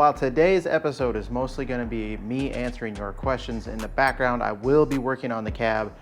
while today's episode is mostly going to be me answering your questions, in the background I will be working on the cab,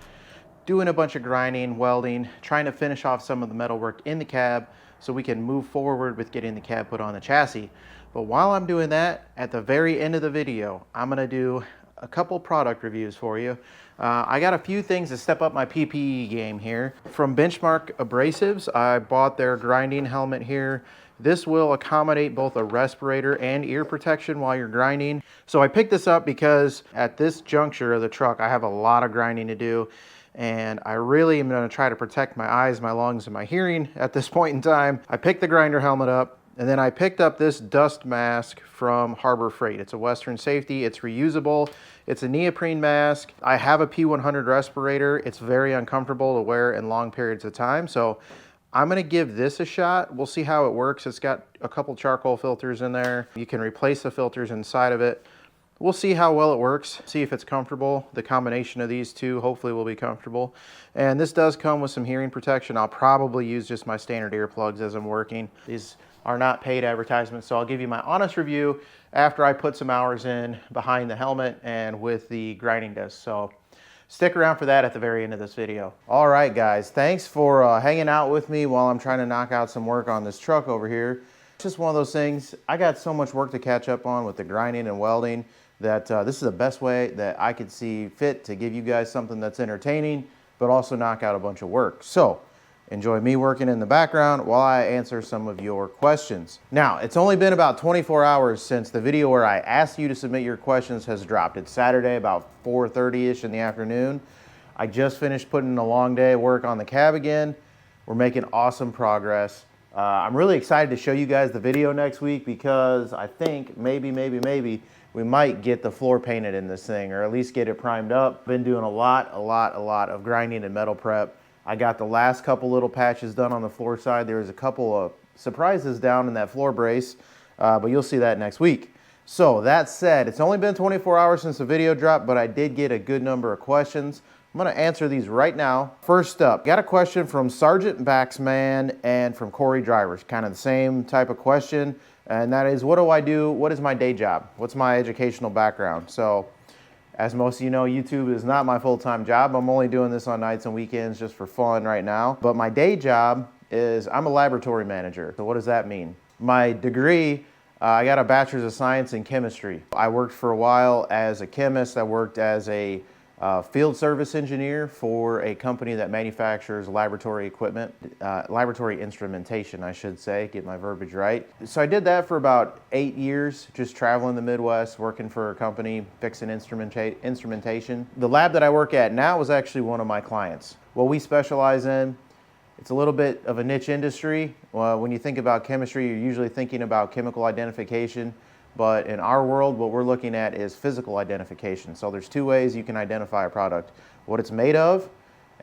doing a bunch of grinding, welding, trying to finish off some of the metal work in the cab so we can move forward with getting the cab put on the chassis. But while I'm doing that, at the very end of the video, I'm going to do a couple product reviews for you. I got a few things to step up my PPE game here. From Benchmark Abrasives, I bought their grinding helmet here. This will accommodate both a respirator and ear protection while you're grinding. So I picked this up because at this juncture of the truck, I have a lot of grinding to do. And I really am going to try to protect my eyes, my lungs, and my hearing at this point in time. I picked the grinder helmet up, and then I picked up this dust mask from Harbor Freight. It's a Western Safety. It's reusable. It's a neoprene mask. I have a P100 respirator. It's very uncomfortable to wear in long periods of time. So I'm going to give this a shot. We'll see how it works. It's got a couple charcoal filters in there. You can replace the filters inside of it. We'll see how well it works, see if it's comfortable. The combination of these two hopefully will be comfortable. And this does come with some hearing protection. I'll probably use just my standard earplugs as I'm working. These are not paid advertisements, so I'll give you my honest review after I put some hours in behind the helmet and with the grinding disc. So stick around for that at the very end of this video. All right, guys, thanks for hanging out with me while I'm trying to knock out some work on this truck over here. It's just one of those things. I got so much work to catch up on with the grinding and welding that this is the best way that I could see fit to give you guys something that's entertaining, but also knock out a bunch of work. So enjoy me working in the background while I answer some of your questions. Now, it's only been about 24 hours since the video where I asked you to submit your questions has dropped. It's Saturday about 4:30-ish in the afternoon. I just finished putting in a long day of work on the cab again. We're making awesome progress. I'm really excited to show you guys the video next week because I think maybe we might get the floor painted in this thing, or at least get it primed up. Been doing a lot of grinding and metal prep. I got the last couple little patches done on the floor side. There was a couple of surprises down in that floor brace, but you'll see that next week. So that said, it's only been 24 hours since the video dropped, but I did get a good number of questions. I'm gonna answer these right now. First up, got a question from Sergeant Baxman and from Corey Drivers, kind of the same type of question. And that is, what do I do? What is my day job? What's my educational background? So as most of you know, YouTube is not my full-time job. I'm only doing this on nights and weekends just for fun right now. But my day job is I'm a laboratory manager. So what does that mean? My degree, I got a bachelor's of science in chemistry. I worked for a while as a chemist. I worked as a field service engineer for a company that manufactures laboratory equipment, laboratory instrumentation, I should say, get my verbiage right. So I did that for about 8 years, just traveling the Midwest, working for a company, fixing instrumentation. The lab that I work at now is actually one of my clients. What we specialize in, it's a little bit of a niche industry. When you think about chemistry, you're usually thinking about chemical identification. But in our world, what we're looking at is physical identification. So there's two ways you can identify a product: what it's made of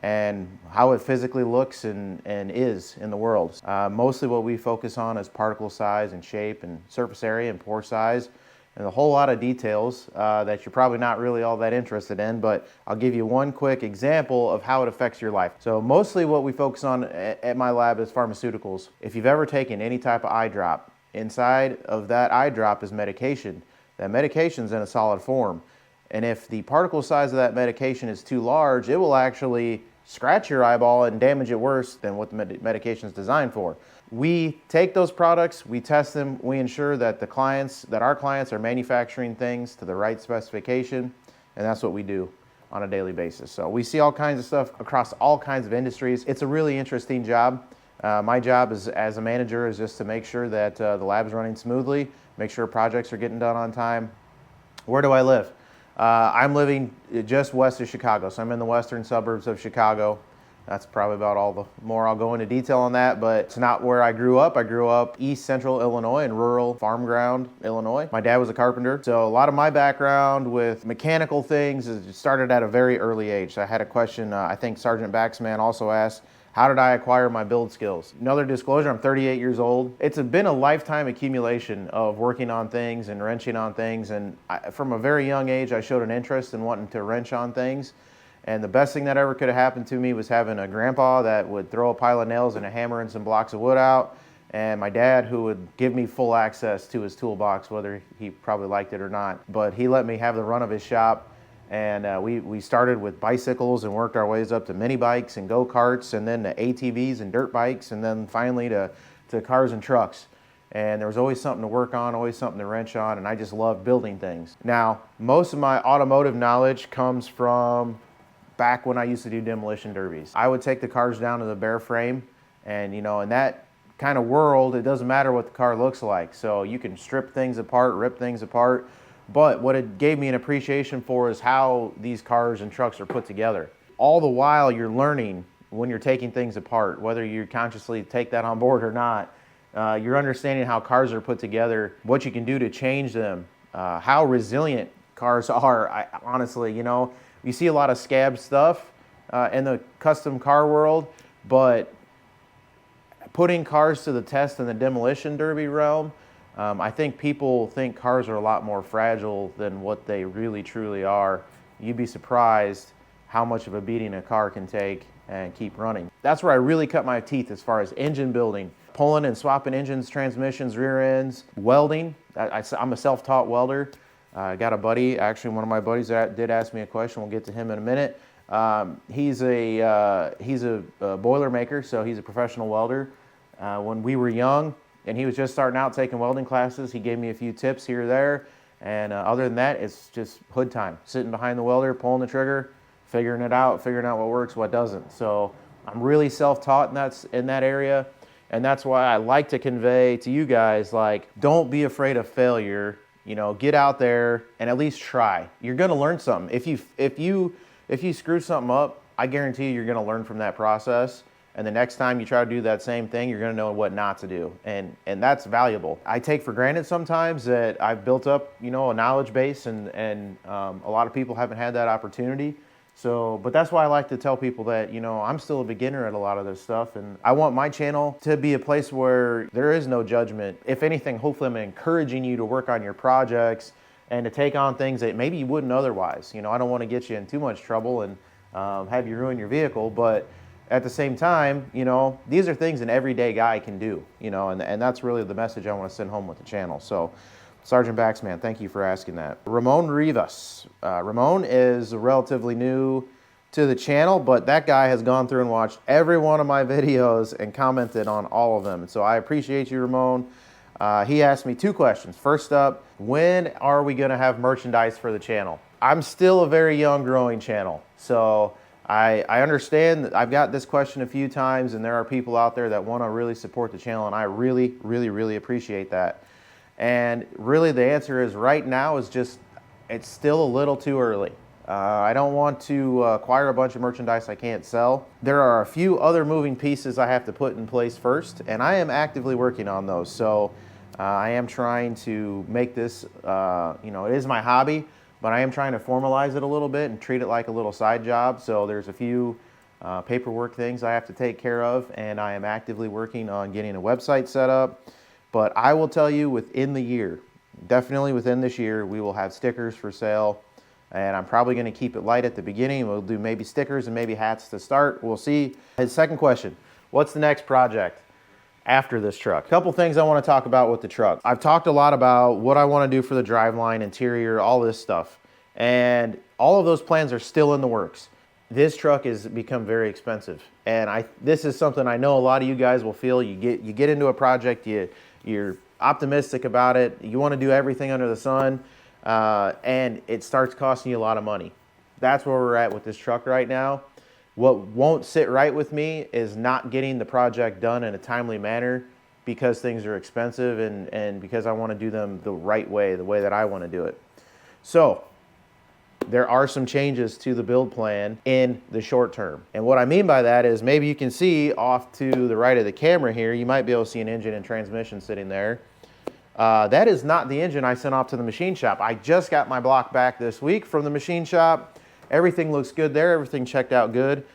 and how it physically looks and is in the world. Mostly what we focus on is particle size and shape and surface area and pore size, and a whole lot of details that you're probably not really all that interested in, but I'll give you one quick example of how it affects your life. So mostly what we focus on at my lab is pharmaceuticals. If you've ever taken any type of eye drop, inside of that eye drop is medication. That medication's in a solid form. And if the particle size of that medication is too large, it will actually scratch your eyeball and damage it worse than what the medication is designed for. We take those products, we test them, we ensure that our clients are manufacturing things to the right specification, and that's what we do on a daily basis. So we see all kinds of stuff across all kinds of industries. It's a really interesting job. My job as a manager is just to make sure that the lab's running smoothly, make sure projects are getting done on time. Where do I live? I'm living just west of Chicago, so I'm in the western suburbs of Chicago. That's probably about all the more I'll go into detail on that, but it's not where I grew up. I grew up east central Illinois in rural farm ground, Illinois. My dad was a carpenter, so a lot of my background with mechanical things started at a very early age. So I had a question, I think Sergeant Baxman also asked, how did I acquire my build skills? Another disclosure, I'm 38 years old. It's been a lifetime accumulation of working on things and wrenching on things, and from a very young age, I showed an interest in wanting to wrench on things. And the best thing that ever could have happened to me was having a grandpa that would throw a pile of nails and a hammer and some blocks of wood out and my dad, who would give me full access to his toolbox, whether he probably liked it or not, but he let me have the run of his shop. And we started with bicycles and worked our ways up to mini bikes and go-karts, and then to ATVs and dirt bikes, and then finally to cars and trucks. And there was always something to work on, always something to wrench on, and I just loved building things. Now, most of my automotive knowledge comes from back when I used to do demolition derbies. I would take the cars down to the bare frame, and in that kind of world, it doesn't matter what the car looks like. So you can strip things apart, rip things apart, but what it gave me an appreciation for is how these cars and trucks are put together. All the while you're learning when you're taking things apart, whether you consciously take that on board or not, you're understanding how cars are put together, what you can do to change them, how resilient cars are. Honestly, you see a lot of scab stuff in the custom car world, but putting cars to the test in the demolition derby realm, I think people think cars are a lot more fragile than what they really truly are. You'd be surprised how much of a beating a car can take and keep running. That's where I really cut my teeth as far as engine building, pulling and swapping engines, transmissions, rear ends, welding. I'm a self-taught welder. I got a buddy, actually one of my buddies that did ask me a question. We'll get to him in a minute. He's a boiler maker, so he's a professional welder. When we were young, and he was just starting out taking welding classes, he gave me a few tips here or there, and other than that, it's just hood time. Sitting behind the welder, pulling the trigger, figuring out what works, what doesn't. So I'm really self-taught in that area, and that's why I like to convey to you guys, like, don't be afraid of failure. Get out there and at least try. You're gonna learn something. If you screw something up, I guarantee you're gonna learn from that process. And the next time you try to do that same thing, you're gonna know what not to do. And that's valuable. I take for granted sometimes that I've built up, a knowledge base, and a lot of people haven't had that opportunity. So, but that's why I like to tell people that, I'm still a beginner at a lot of this stuff, and I want my channel to be a place where there is no judgment. If anything, hopefully I'm encouraging you to work on your projects and to take on things that maybe you wouldn't otherwise. I don't want to get you in too much trouble and have you ruin your vehicle, but at the same time, these are things an everyday guy can do, and that's really the message I want to send home with the channel. So, Sergeant Baxman, thank you for asking that. Ramon Rivas. Ramon is relatively new to the channel, but that guy has gone through and watched every one of my videos and commented on all of them. So I appreciate you, Ramon. He asked me two questions. First up, when are we going to have merchandise for the channel? I'm still a very young growing channel, so I understand that I've got this question a few times, and there are people out there that want to really support the channel, and I really, really, really appreciate that. And really the answer is right now is just, it's still a little too early. I don't want to acquire a bunch of merchandise I can't sell. There are a few other moving pieces I have to put in place first, and I am actively working on those. So I am trying to make this, it is my hobby, but I am trying to formalize it a little bit and treat it like a little side job. So there's a few paperwork things I have to take care of, and I am actively working on getting a website set up. But I will tell you, within the year, definitely within this year, we will have stickers for sale. And I'm probably going to keep it light at the beginning. We'll do maybe stickers and maybe hats to start. We'll see. His second question, what's the next project after this truck? A couple things I want to talk about with the truck. I've talked a lot about what I want to do for the driveline, interior, all this stuff. And all of those plans are still in the works. This truck has become very expensive. And this is something I know a lot of you guys will feel. You get into a project, you're optimistic about it, you want to do everything under the sun, and it starts costing you a lot of money. That's where we're at with this truck right now. What won't sit right with me is not getting the project done in a timely manner because things are expensive and because I want to do them the right way, the way that I want to do it. So there are some changes to the build plan in the short term. And what I mean by that is, maybe you can see off to the right of the camera here, you might be able to see an engine and transmission sitting there. That is not the engine I sent off to the machine shop. I just got my block back this week from the machine shop. Everything looks good there. Everything checked out good.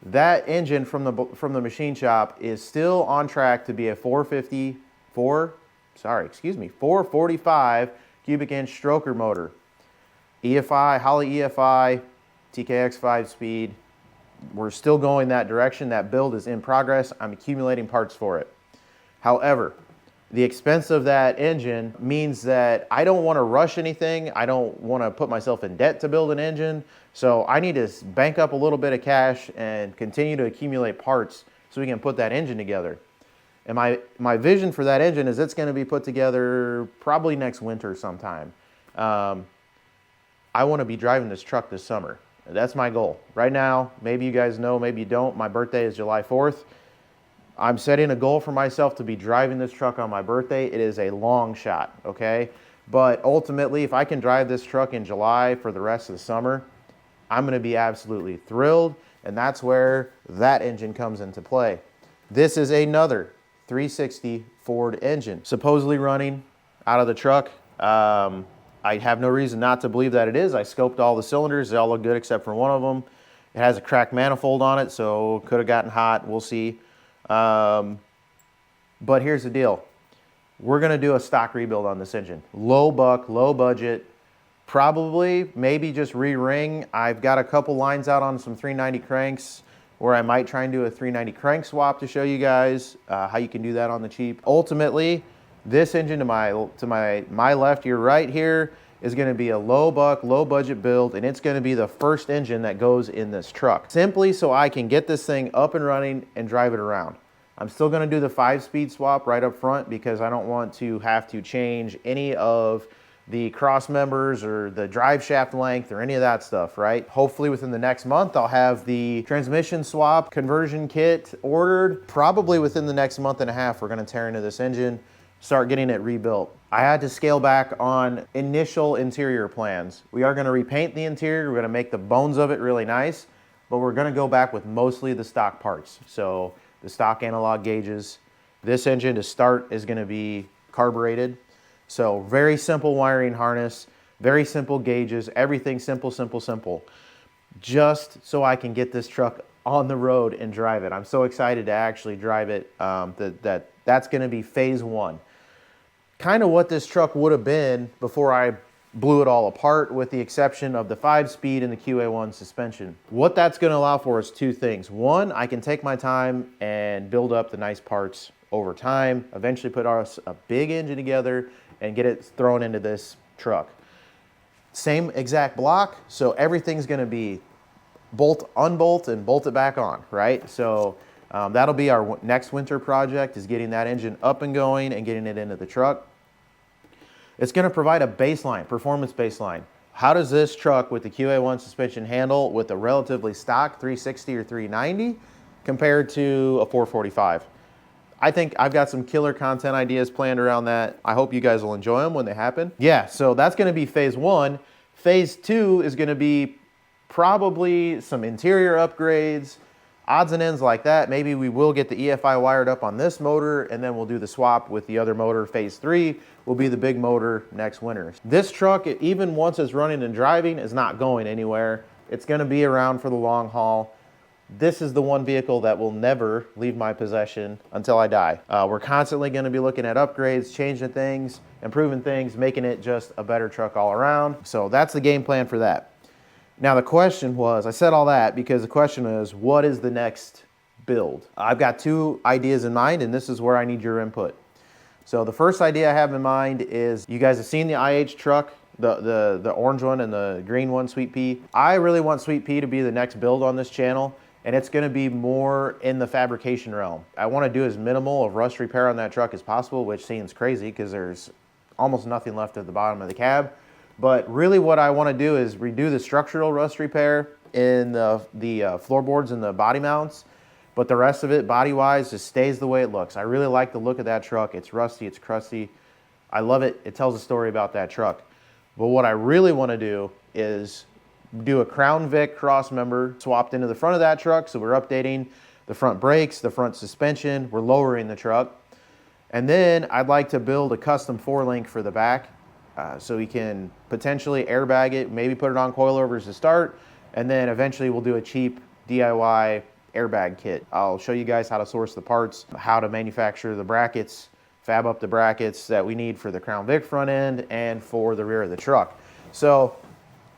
That engine from the machine shop is still on track to be a 445 cubic inch stroker motor. EFI, Holley EFI, TKX 5-speed. We're still going that direction. That build is in progress. I'm accumulating parts for it. However, the expense of that engine means that I don't want to rush anything. I don't want to put myself in debt to build an engine. So I need to bank up a little bit of cash and continue to accumulate parts so we can put that engine together. And my vision for that engine is it's going to be put together probably next winter sometime. I want to be driving this truck this summer. That's my goal. Right now, maybe you guys know, maybe you don't, my birthday is July 4th. I'm setting a goal for myself to be driving this truck on my birthday. It is a long shot, okay? But ultimately, if I can drive this truck in July for the rest of the summer, I'm gonna be absolutely thrilled, and that's where that engine comes into play. This is another 360 Ford engine, supposedly running out of the truck. I have no reason not to believe that it is. I scoped all the cylinders. They all look good except for one of them. It has a cracked manifold on it, so could have gotten hot. We'll see. But here's the deal. We're going to do a stock rebuild on this engine. Low buck, low budget, probably, maybe just re-ring. I've got a couple lines out on some 390 cranks where I might try and do a 390 crank swap to show you guys how you can do that on the cheap. Ultimately, this engine to my left, your right here, is going to be a low buck, low budget build, and it's going to be the first engine that goes in this truck. Simply so I can get this thing up and running and drive it around. I'm still going to do the 5-speed swap right up front because I don't want to have to change any of the cross members or the drive shaft length or any of that stuff, right? Hopefully within the next month, I'll have the transmission swap conversion kit ordered. Probably within the next month and a half, we're going to tear into this engine, start getting it rebuilt. I had to scale back on initial interior plans. We are going to repaint the interior. We're going to make the bones of it really nice, but we're going to go back with mostly the stock parts. So the stock analog gauges. This engine to start is going to be carbureted. So very simple wiring harness, very simple gauges, everything simple, simple, simple. Just so I can get this truck on the road and drive it. I'm so excited to actually drive it. That's going to be phase one. Kind of what this truck would have been before I blew it all apart, with the exception of the 5-speed and the QA1 suspension. What that's going to allow for is two things. One, I can take my time and build up the nice parts over time, eventually put us a big engine together and get it thrown into this truck. Same exact block, so everything's going to be bolt, unbolt, and bolt it back on, right? So that'll be our next winter project, is getting that engine up and going and getting it into the truck. It's going to provide a baseline, performance baseline. How does this truck with the QA1 suspension handle with a relatively stock 360 or 390 compared to a 445? I think I've got some killer content ideas planned around that. I hope you guys will enjoy them when they happen. Yeah, so that's going to be phase one. Phase two is going to be probably some interior upgrades, odds and ends like that. Maybe we will get the EFI wired up on this motor, and then we'll do the swap with the other motor. Phase three will be the big motor next winter. This truck, even once it's running and driving, is not going anywhere. It's going to be around for the long haul. This is the one vehicle that will never leave my possession until I die. We're constantly going to be looking at upgrades, changing things, improving things, making it just a better truck all around. So that's the game plan for that. Now the question was, I said all that because the question is, what is the next build? I've got two ideas in mind, and this is where I need your input. So the first idea I have in mind is, you guys have seen the IH truck, the orange one and the green one, Sweet Pea. I really want Sweet Pea to be the next build on this channel, and it's going to be more in the fabrication realm. I want to do as minimal of rust repair on that truck as possible, which seems crazy because there's almost nothing left at the bottom of the cab. But really what I want to do is redo the structural rust repair in the floorboards and the body mounts, but the rest of it, body-wise, just stays the way it looks. I really like the look of that truck. It's rusty, it's crusty. I love it. It tells a story about that truck. But what I really want to do is do a Crown Vic cross member swapped into the front of that truck. So we're updating the front brakes, the front suspension, we're lowering the truck. And then I'd like to build a custom 4-link for the back. So we can potentially airbag it, maybe put it on coilovers to start, and then eventually we'll do a cheap DIY airbag kit. I'll show you guys how to source the parts, how to manufacture the brackets, fab up the brackets that we need for the Crown Vic front end and for the rear of the truck. So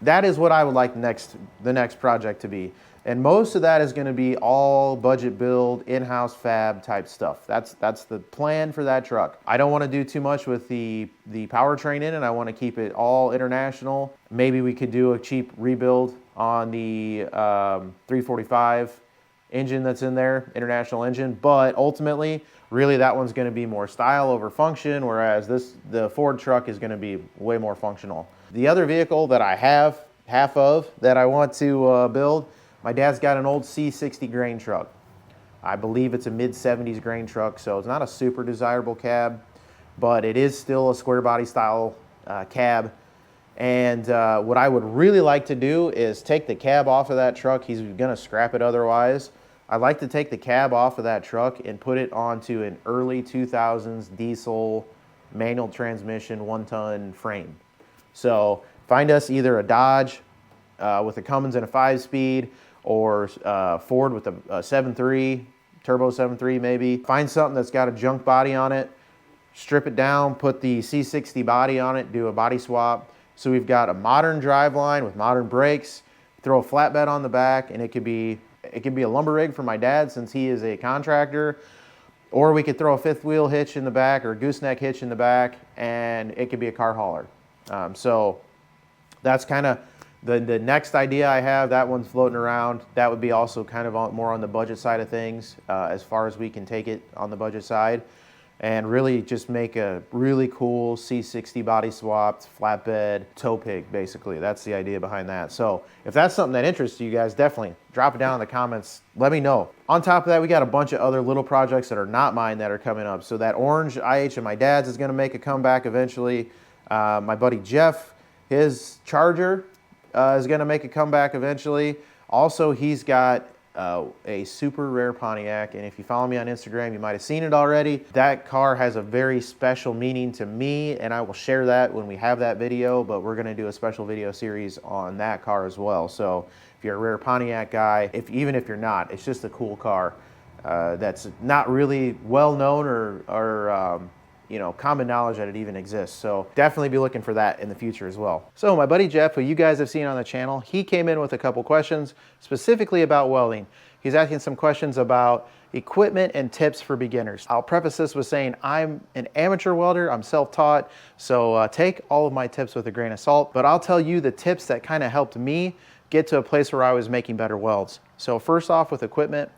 that is what I would like the next project to be. And most of that is going to be all budget build, in-house fab type stuff. That's the plan for that truck. I don't want to do too much with the powertrain in it. I want to keep it all international. Maybe we could do a cheap rebuild on the 345 engine that's in there, international engine. But ultimately, really that one's going to be more style over function, whereas the Ford truck is going to be way more functional. The other vehicle that I have half of that I want to build, my dad's got an old C60 grain truck. I believe it's a mid-70s grain truck, so it's not a super desirable cab, but it is still a square body style cab. And what I would really like to do is take the cab off of that truck. He's gonna scrap it otherwise. I'd like to take the cab off of that truck and put it onto an early 2000s diesel manual transmission 1-ton frame. So find us either a Dodge with a Cummins and a 5-speed, or Ford with a 7.3, turbo 7.3 maybe. Find something that's got a junk body on it, strip it down, put the C60 body on it, do a body swap. So we've got a modern driveline with modern brakes, throw a flatbed on the back, and it could be a lumber rig for my dad since he is a contractor, or we could throw a fifth wheel hitch in the back or a gooseneck hitch in the back, and it could be a car hauler. So that's kind of the next idea I have. That one's floating around. That would be also kind of more on the budget side of things, as far as we can take it on the budget side, and really just make a really cool C60 body swapped flatbed tow pig, basically. That's the idea behind that. So if that's something that interests you guys, definitely drop it down in the comments. Let me know. On top of that, we got a bunch of other little projects that are not mine that are coming up. So that orange IH of my dad's is gonna make a comeback eventually. My buddy Jeff, his Charger is going to make a comeback eventually. Also, he's got a super rare Pontiac, and if you follow me on Instagram, you might have seen it already. That car has a very special meaning to me, and I will share that when we have that video, but we're going to do a special video series on that car as well. So if you're a rare Pontiac guy, even if you're not, it's just a cool car that's not really well known or common knowledge that it even exists. So definitely be looking for that in the future as well. So my buddy Jeff, who you guys have seen on the channel, he came in with a couple questions specifically about welding. He's asking some questions about equipment and tips for beginners. I'll preface this with saying I'm an amateur welder, I'm self-taught, so take all of my tips with a grain of salt, but I'll tell you the tips that kind of helped me get to a place where I was making better welds. So first off, with equipment,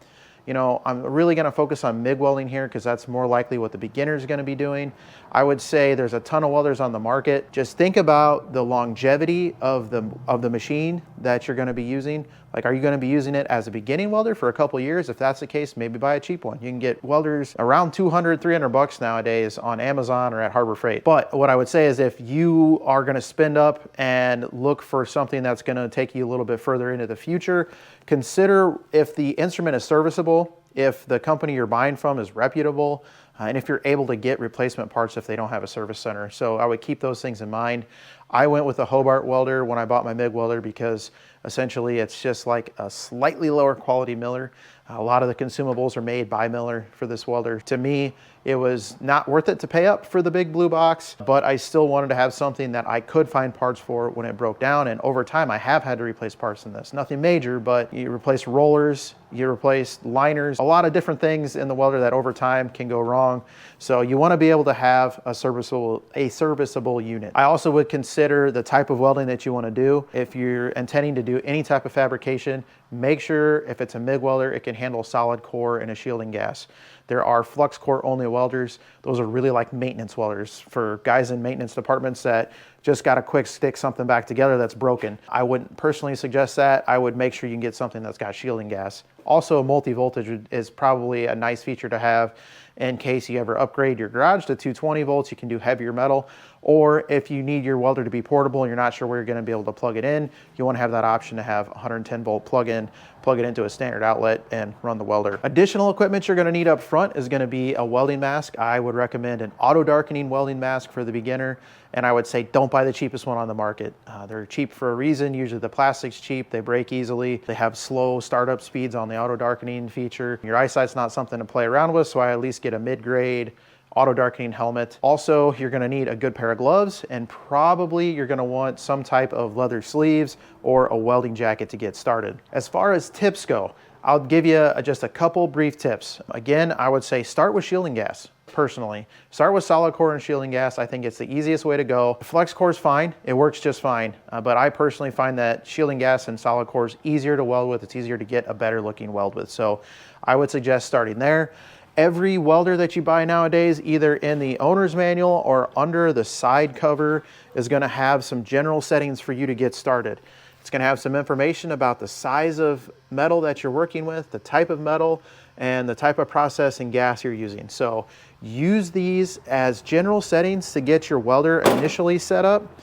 I'm really going to focus on MIG welding here because that's more likely what the beginner is going to be doing. I would say there's a ton of welders on the market. Just think about the longevity of the machine that you're going to be using. Like, are you going to be using it as a beginning welder for a couple years? If that's the case, maybe buy a cheap one. You can get welders around 200, 300 bucks nowadays on Amazon or at Harbor Freight. But what I would say is if you are going to spend up and look for something that's going to take you a little bit further into the future, consider if the instrument is serviceable, if the company you're buying from is reputable, and if you're able to get replacement parts if they don't have a service center. So I would keep those things in mind. I went with a Hobart welder when I bought my MIG welder because essentially it's just like a slightly lower quality Miller. A lot of the consumables are made by Miller for this welder. To me, it was not worth it to pay up for the big blue box, but I still wanted to have something that I could find parts for when it broke down. And over time, I have had to replace parts in this. Nothing major, but you replace rollers, you replace liners, a lot of different things in the welder that over time can go wrong. So you want to be able to have a serviceable unit. I also would consider the type of welding that you want to do. If you're intending to do any type of fabrication, make sure if it's a MIG welder, it can handle solid core and a shielding gas. There are flux core only welders. Those are really like maintenance welders for guys in maintenance departments that just got to quick stick something back together that's broken. I wouldn't personally suggest that. I would make sure you can get something that's got shielding gas. Also, multi-voltage is probably a nice feature to have in case you ever upgrade your garage to 220 volts, you can do heavier metal. Or if you need your welder to be portable and you're not sure where you're going to be able to plug it in, you want to have that option to have 110 volt plug-in, plug it into a standard outlet and run the welder. Additional equipment you're going to need up front is going to be a welding mask. I would recommend an auto darkening welding mask for the beginner. And I would say don't buy the cheapest one on the market. They're cheap for a reason. Usually the plastic's cheap, they break easily. They have slow startup speeds on the auto darkening feature. Your eyesight's not something to play around with, so I at least get a mid-grade auto darkening helmet. Also, you're gonna need a good pair of gloves, and probably you're gonna want some type of leather sleeves or a welding jacket to get started. As far as tips go, I'll give you just a couple brief tips. Again, I would say start with shielding gas. Personally, start with solid core and shielding gas. I think it's the easiest way to go. Flex core is fine, it works just fine, but I personally find that shielding gas and solid core is easier to weld with. It's easier to get a better looking weld with, so I would suggest starting there. Every welder that you buy nowadays, either in the owner's manual or under the side cover, is going to have some general settings for you to get started. It's going to have some information about the size of metal that you're working with, the type of metal, and the type of process and gas you're using. So use these as general settings to get your welder initially set up,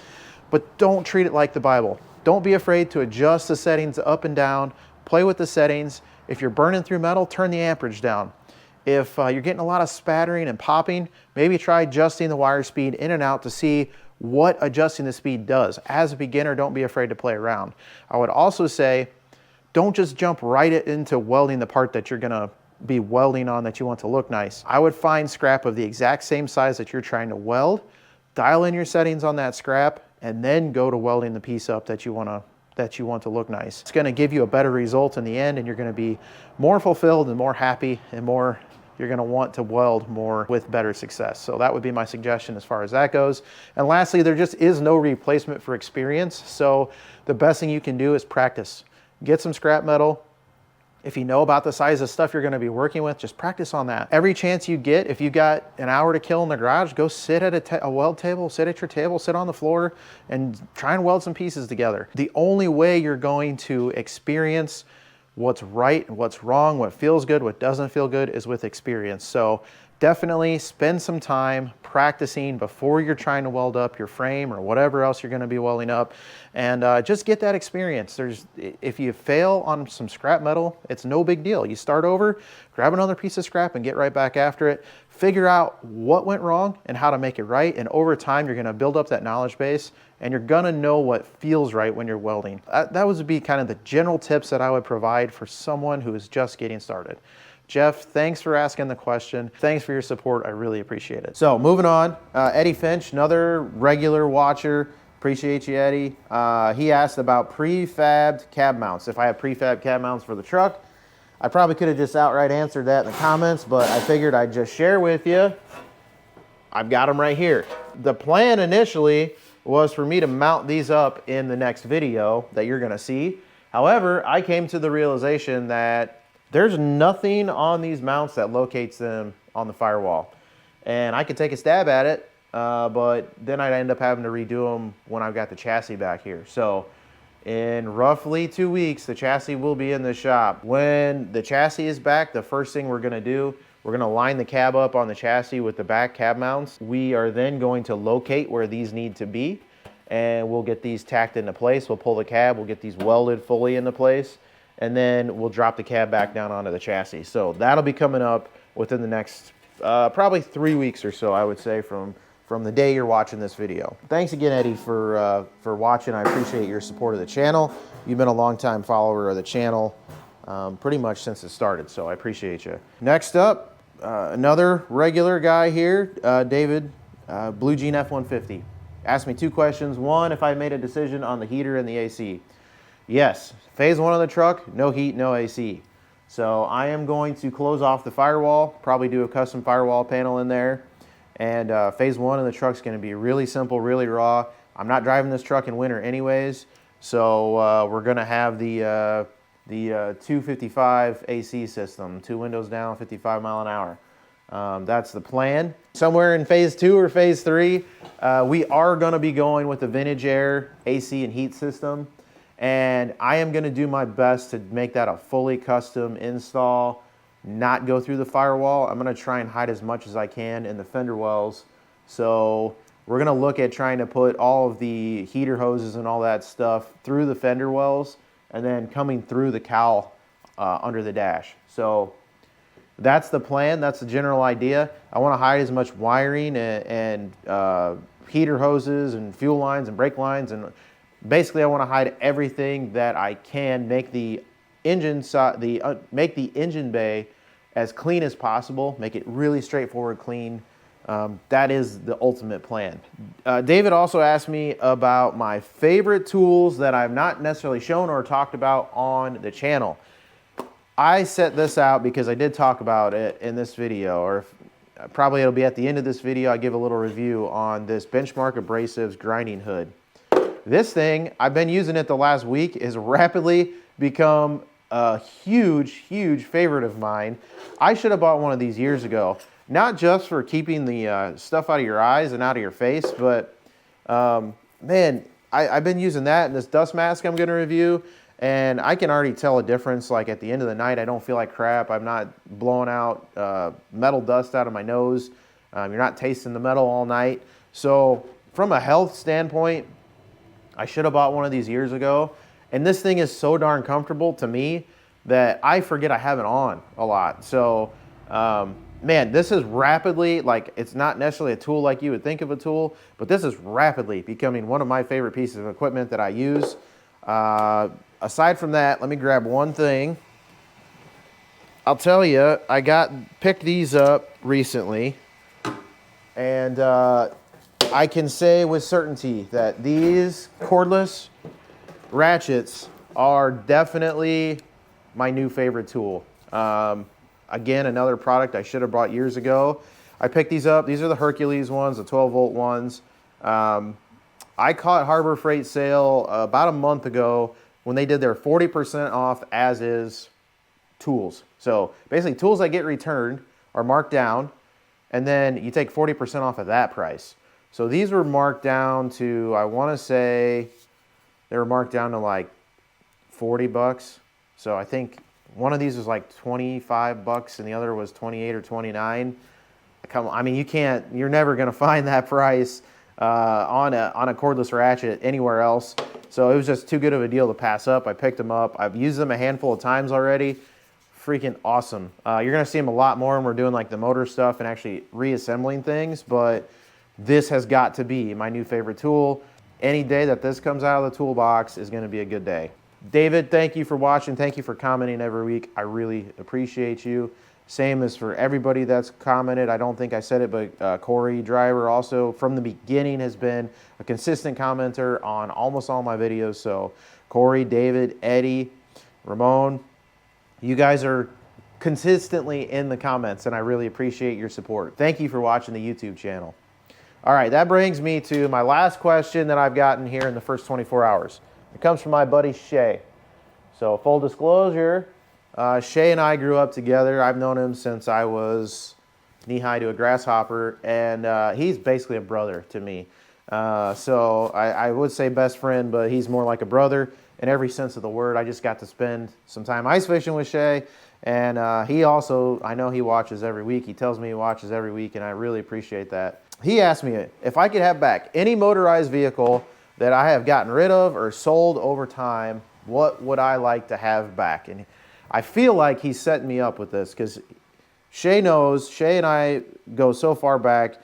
but don't treat it like the Bible. Don't be afraid to adjust the settings up and down. Play with the settings. If you're burning through metal, turn the amperage down. If you're getting a lot of spattering and popping, maybe try adjusting the wire speed in and out to see what adjusting the speed does. As a beginner, don't be afraid to play around. I would also say, don't just jump right into welding the part that you're gonna be welding on that you want to look nice. I would find scrap of the exact same size that you're trying to weld, dial in your settings on that scrap, and then go to welding the piece up that you want to look nice. It's gonna give you a better result in the end, and you're gonna be more fulfilled and more happy, and you're gonna want to weld more with better success. So that would be my suggestion as far as that goes. And lastly, there just is no replacement for experience. So the best thing you can do is practice. Get some scrap metal. If you know about the size of stuff you're gonna be working with, just practice on that. Every chance you get, if you got an hour to kill in the garage, go sit at a weld table, sit at your table, sit on the floor, and try and weld some pieces together. The only way you're going to experience what's right, what's wrong, what feels good, what doesn't feel good is with experience. So definitely spend some time practicing before you're trying to weld up your frame or whatever else you're going to be welding up, and just get that experience. If you fail on some scrap metal, it's no big deal. You start over, grab another piece of scrap and get right back after it. Figure out what went wrong and how to make it right, and over time you're going to build up that knowledge base, and you're going to know what feels right when you're welding. That would be kind of the general tips that I would provide for someone who is just getting started. Jeff, thanks for asking the question. Thanks for your support. I really appreciate it. So moving on, Eddie Finch, another regular watcher. Appreciate you, Eddie. He asked about prefabbed cab mounts. If I have prefabbed cab mounts for the truck, I probably could have just outright answered that in the comments, but I figured I'd just share with you. I've got them right here. The plan initially was for me to mount these up in the next video that you're gonna see. However, I came to the realization that there's nothing on these mounts that locates them on the firewall. And I could take a stab at it, but then I'd end up having to redo them when I've got the chassis back here. So in roughly 2 weeks, the chassis will be in the shop. When the chassis is back, the first thing we're gonna do, we're gonna line the cab up on the chassis with the back cab mounts. We are then going to locate where these need to be, and we'll get these tacked into place. We'll pull the cab, we'll get these welded fully into place, and then we'll drop the cab back down onto the chassis. So that'll be coming up within the next probably 3 weeks or so, I would say, from the day you're watching this video. Thanks again, Eddie, for watching. I appreciate your support of the channel. You've been a longtime follower of the channel, pretty much since it started, so I appreciate you. Next up, another regular guy here, David, Blue Jean F150. Asked me 2 questions. One, if I made a decision on the heater and the AC. Yes, phase 1 of the truck, no heat, no AC. So I am going to close off the firewall, probably do a custom firewall panel in there. And phase 1 of the truck's gonna be really simple, really raw. I'm not driving this truck in winter anyways, so we're gonna have the 255 AC system, 2 windows down, 55 mile an hour. That's the plan. Somewhere in phase 2 or phase 3, we are gonna be going with the Vintage Air AC and heat system. And I am gonna do my best to make that a fully custom install, not go through the firewall. I'm gonna try and hide as much as I can in the fender wells. So we're gonna look at trying to put all of the heater hoses and all that stuff through the fender wells and then coming through the cowl under the dash. So that's the plan, that's the general idea. I wanna hide as much wiring and heater hoses and fuel lines and brake lines, and basically I wanna hide everything that I can, make the engine make the engine bay as clean as possible, make it really straightforward, clean, that is the ultimate plan. David also asked me about my favorite tools that I've not necessarily shown or talked about on the channel. I set this out because I did talk about it in this video, or probably it'll be at the end of this video. I give a little review on this Benchmark Abrasives grinding hood. This thing, I've been using it the last week, has rapidly become a huge, huge favorite of mine. I should have bought one of these years ago, not just for keeping the stuff out of your eyes and out of your face, but man, I've been using that and this dust mask I'm gonna review, and I can already tell a difference. Like at the end of the night, I don't feel like crap. I'm not blowing out metal dust out of my nose. You're not tasting the metal all night. So from a health standpoint, I should have bought one of these years ago. And this thing is so darn comfortable to me that I forget I have it on a lot. So, man, this is rapidly, like, it's not necessarily a tool like you would think of a tool, but this is rapidly becoming one of my favorite pieces of equipment that I use. Aside from that, let me grab one thing. I'll tell you, picked these up recently, and I can say with certainty that these cordless ratchets are definitely my new favorite tool. Again, another product I should have bought years ago. I picked these up. These are the Hercules ones, the 12-volt ones. I caught Harbor Freight sale about a month ago when they did their 40% off as is tools. So basically tools that get returned are marked down, and then you take 40% off of that price. So these were marked down to, I want to say, they were marked down to like 40 bucks. So I think one of these was like 25 bucks and the other was 28 or 29. Come on, I mean, you're never going to find that price on a cordless ratchet anywhere else. So it was just too good of a deal to pass up. I picked them up. I've used them a handful of times already. Freaking awesome. You're going to see them a lot more when we're doing like the motor stuff and actually reassembling things, but this has got to be my new favorite tool. Any day that this comes out of the toolbox is going to be a good day. David, thank you for watching. Thank you for commenting every week. I really appreciate you. Same as for everybody that's commented. I don't think I said it, but Corey Driver also from the beginning has been a consistent commenter on almost all my videos. So Corey, David, Eddie, Ramon, you guys are consistently in the comments, and I really appreciate your support. Thank you for watching the YouTube channel. All right, that brings me to my last question that I've gotten here in the first 24 hours. It comes from my buddy Shay. So full disclosure, Shay and I grew up together. I've known him since I was knee-high to a grasshopper, and he's basically a brother to me. So I would say best friend, but he's more like a brother in every sense of the word. I just got to spend some time ice fishing with Shay, and he also, I know he watches every week. He tells me he watches every week, and I really appreciate that. He asked me if I could have back any motorized vehicle that I have gotten rid of or sold over time, what would I like to have back? And I feel like he's setting me up with this because Shay knows, Shay and I go so far back.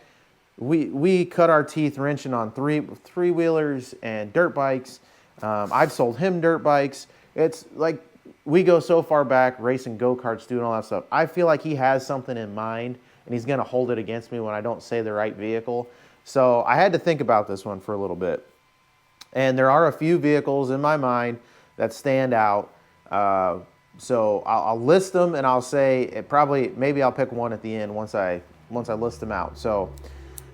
We cut our teeth wrenching on three-wheelers and dirt bikes. I've sold him dirt bikes. It's like we go so far back, racing go-karts, doing all that stuff. I feel like he has something in mind, and he's going to hold it against me when I don't say the right vehicle. So I had to think about this one for a little bit. And there are a few vehicles in my mind that stand out. So I'll list them, and I'll say maybe I'll pick one at the end once I list them out. So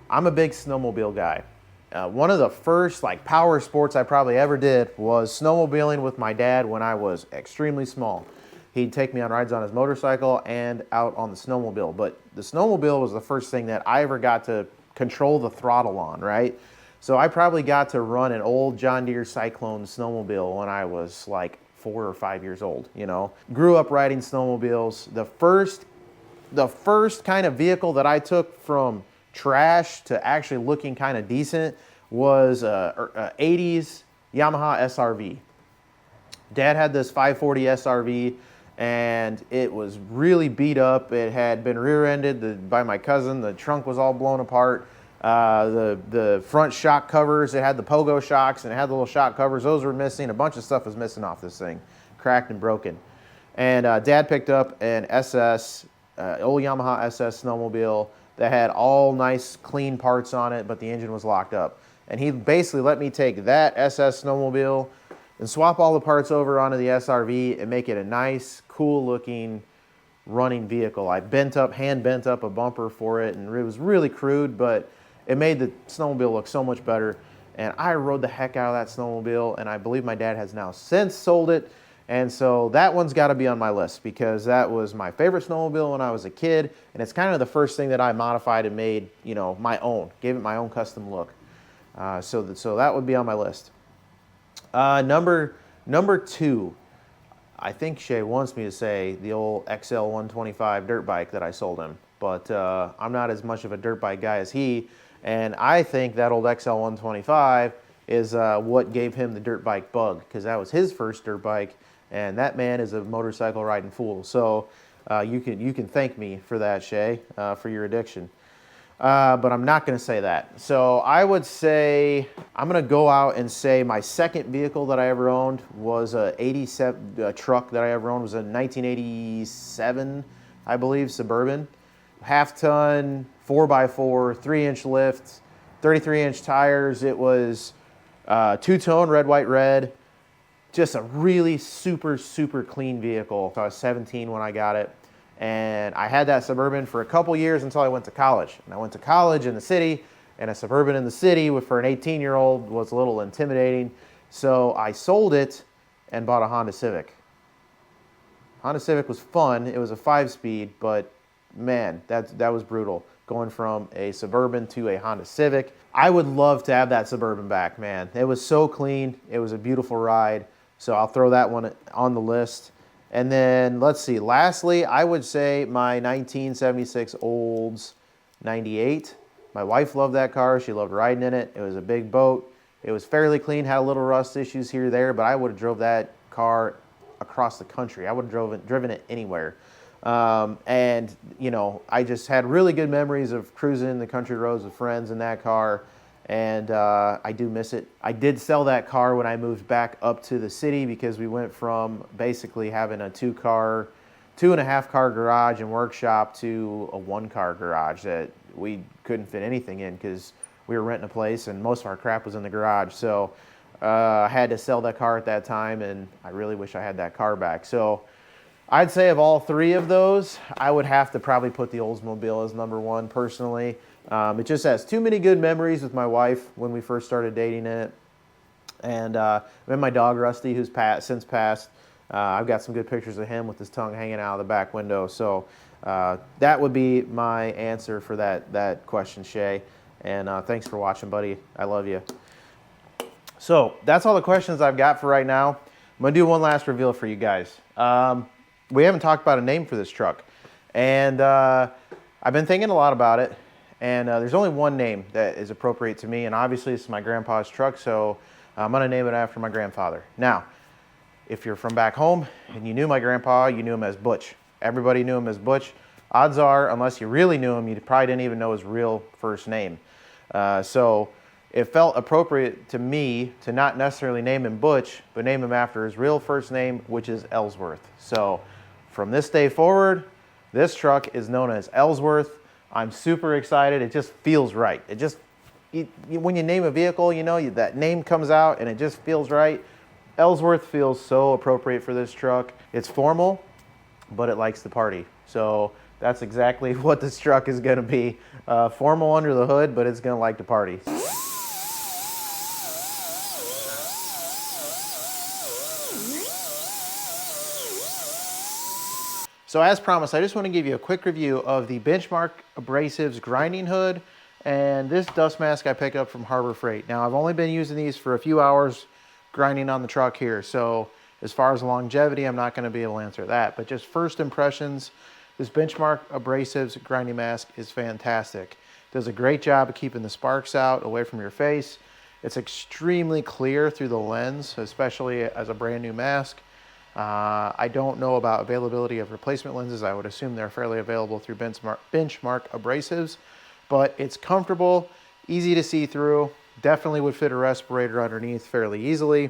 I'm a big snowmobile guy. One of the first like power sports I probably ever did was snowmobiling with my dad when I was extremely small. He'd take me on rides on his motorcycle and out on the snowmobile. But the snowmobile was the first thing that I ever got to control the throttle on, right? So I probably got to run an old John Deere Cyclone snowmobile when I was like 4 or 5 years old, you know. Grew up riding snowmobiles. The first kind of vehicle that I took from trash to actually looking kind of decent was a 80s Yamaha SRV. Dad had this 540 SRV, and it was really beat up. It had been rear-ended by my cousin. The trunk was all blown apart. The front shock covers, it had the pogo shocks, and it had the little shock covers. Those were missing. A bunch of stuff was missing off this thing, cracked and broken. And Dad picked up an SS, old Yamaha SS snowmobile that had all nice clean parts on it, but the engine was locked up. And he basically let me take that SS snowmobile and swap all the parts over onto the SRV and make it a nice, cool looking running vehicle. I hand bent up a bumper for it, and it was really crude, but it made the snowmobile look so much better. And I rode the heck out of that snowmobile, and I believe my dad has now since sold it. And so that one's got to be on my list because that was my favorite snowmobile when I was a kid, and it's kind of the first thing that I modified and made, you know, my own, gave it my own custom look. So that would be on my list. Number 2, I think Shay wants me to say the old XL 125 dirt bike that I sold him, but I'm not as much of a dirt bike guy as he, and I think that old XL 125 is what gave him the dirt bike bug, because that was his first dirt bike, and that man is a motorcycle riding fool. So you can thank me for that, Shay, for your addiction. But I'm not going to say that. So I would say, I'm going to go out and say my second vehicle that I ever owned was a truck that I ever owned was a 1987, I believe, Suburban. Half-ton, 4x4, 3-inch lift, 33-inch tires. It was two-tone, red, white, red. Just a really super, super clean vehicle. So I was 17 when I got it. And I had that Suburban for a couple years until I went to college. And I went to college in the city, and a Suburban in the city for an 18-year-old was a little intimidating. So I sold it and bought a Honda Civic. Honda Civic was fun. It was a 5-speed, but man, that was brutal. Going from a Suburban to a Honda Civic. I would love to have that Suburban back, man. It was so clean. It was a beautiful ride. So I'll throw that one on the list. And then, let's see, lastly, I would say my 1976 Olds 98. My wife loved that car. She loved riding in it. It was a big boat. It was fairly clean, had a little rust issues here or there, but I would have drove that car across the country. I would have driven it anywhere. And, you know, I just had really good memories of cruising the country roads with friends in that car. And I do miss it. I did sell that car when I moved back up to the city because we went from basically having a 2.5 car garage and workshop to a 1-car garage that we couldn't fit anything in because we were renting a place and most of our crap was in the garage. So I had to sell that car at that time, and I really wish I had that car back. So I'd say of all 3 of those, I would have to probably put the Oldsmobile as number 1 personally. It just has too many good memories with my wife when we first started dating in it. And then my dog Rusty, who's since passed, I've got some good pictures of him with his tongue hanging out of the back window. So that would be my answer for that question, Shay. And thanks for watching, buddy. I love you. So that's all the questions I've got for right now. I'm going to do one last reveal for you guys. We haven't talked about a name for this truck. And I've been thinking a lot about it. And there's only one name that is appropriate to me, and obviously it's my grandpa's truck, so I'm going to name it after my grandfather. Now, if you're from back home and you knew my grandpa, you knew him as Butch. Everybody knew him as Butch. Odds are, unless you really knew him, you probably didn't even know his real first name. So it felt appropriate to me to not necessarily name him Butch, but name him after his real first name, which is Ellsworth. So from this day forward, this truck is known as Ellsworth. I'm super excited. It just feels right. It just, when you name a vehicle, you know, that name comes out and it just feels right. Ellsworth feels so appropriate for this truck. It's formal, but it likes to party. So that's exactly what this truck is going to be. Formal under the hood, but it's going to like to party. So as promised, I just want to give you a quick review of the Benchmark Abrasives grinding hood and this dust mask I picked up from Harbor Freight. Now I've only been using these for a few hours grinding on the truck here, so as far as longevity, I'm not going to be able to answer that. But just first impressions, this Benchmark Abrasives grinding mask is fantastic. It does a great job of keeping the sparks out away from your face. It's extremely clear through the lens, especially as a brand new mask. I don't know about availability of replacement lenses. I would assume they're fairly available through Benchmark Abrasives, but it's comfortable, easy to see through, definitely would fit a respirator underneath fairly easily.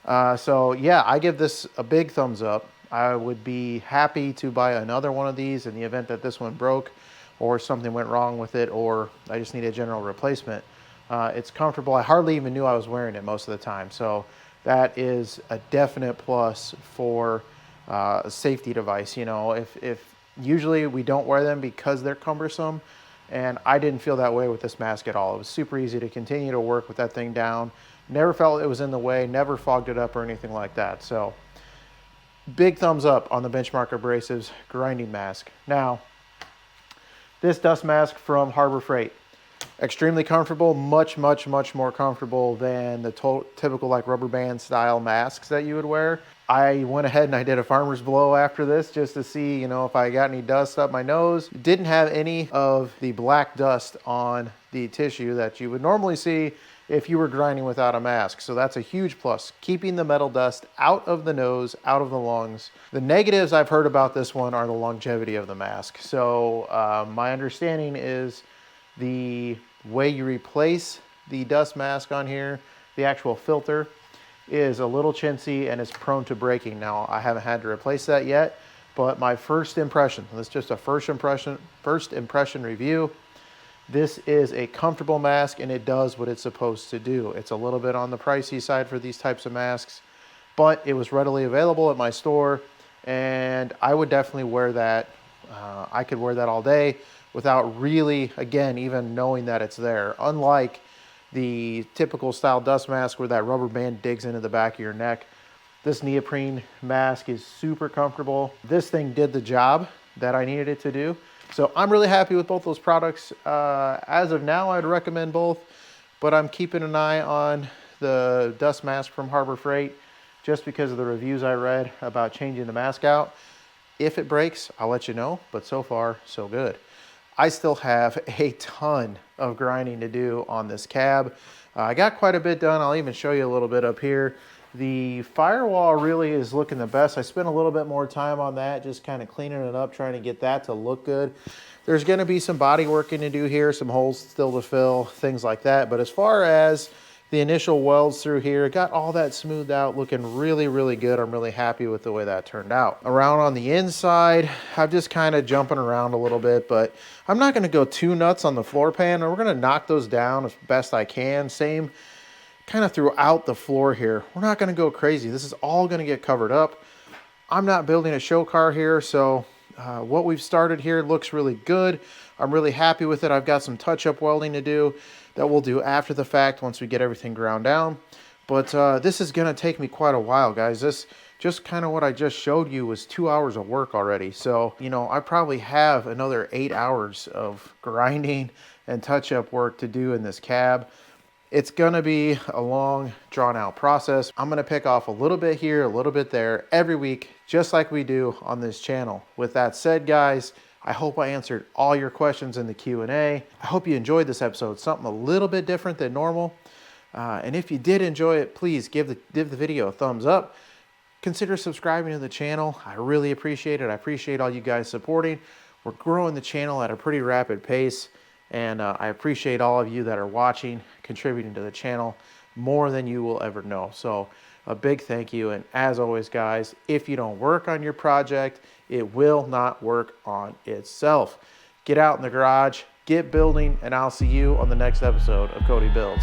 So yeah, I give this a big thumbs up. I would be happy to buy another one of these in the event that this one broke, or something went wrong with it, or I just need a general replacement. It's comfortable. I hardly even knew I was wearing it most of the time. So that is a definite plus for a safety device. You know, if usually we don't wear them because they're cumbersome, and I didn't feel that way with this mask at all. It was super easy to continue to work with that thing down. Never felt it was in the way, never fogged it up or anything like that. So big thumbs up on the Benchmark Abrasives grinding mask. Now, this dust mask from Harbor Freight, extremely comfortable, much more comfortable than the typical like rubber band style masks that you would wear. I went ahead and I did a farmer's blow after this just to see, you know, if I got any dust up my nose. Didn't have any of the black dust on the tissue that you would normally see if you were grinding without a mask. So that's a huge plus, keeping the metal dust out of the nose, out of the lungs. The negatives I've heard about this one are the longevity of the mask. So my understanding is the way you replace the dust mask on here, the actual filter, is a little chintzy and is prone to breaking. Now, I haven't had to replace that yet, but my first impression, this is just a first impression review. This is a comfortable mask and it does what it's supposed to do. It's a little bit on the pricey side for these types of masks, but it was readily available at my store and I would definitely wear that. I could wear that all day without really, again, even knowing that it's there. Unlike the typical style dust mask where that rubber band digs into the back of your neck, this neoprene mask is super comfortable. This thing did the job that I needed it to do. So I'm really happy with both those products. As of now, I'd recommend both, but I'm keeping an eye on the dust mask from Harbor Freight just because of the reviews I read about changing the mask out. If it breaks, I'll let you know, but so far, so good. I still have a ton of grinding to do on this cab. I got quite a bit done. I'll even show you a little bit up here. The firewall really is looking the best. I spent a little bit more time on that, just kind of cleaning it up, trying to get that to look good. There's going to be some body working to do here, some holes still to fill, things like that. But as far as the initial welds through here, got all that smoothed out, looking really good. I'm really happy with the way that turned out. Around on the inside, I'm just kind of jumping around a little bit, but I'm not going to go too nuts on the floor pan. We're going to knock those down as best I can. Same kind of throughout the floor here. We're not going to go crazy. This is all going to get covered up. I'm not building a show car here, so what we've started here looks really good. I'm really happy with it. I've got some touch-up welding to do that we'll do after the fact once we get everything ground down. But this is going to take me quite a while, guys. This just kind of what I just showed you was 2 hours of work already. So, you know, I probably have another 8 hours of grinding and touch-up work to do in this cab. It's going to be a long, drawn-out process. I'm going to pick off a little bit here, a little bit there every week, just like we do on this channel. With that said, guys, I hope I answered all your questions in the Q&A. I hope you enjoyed this episode, something a little bit different than normal. And if you did enjoy it, please give the video a thumbs up. Consider subscribing to the channel. I really appreciate it. I appreciate all you guys supporting. We're growing the channel at a pretty rapid pace. And I appreciate all of you that are watching, contributing to the channel more than you will ever know. So a big thank you. And as always, guys, if you don't work on your project, it will not work on itself. Get out in the garage, get building, and I'll see you on the next episode of Cody Builds.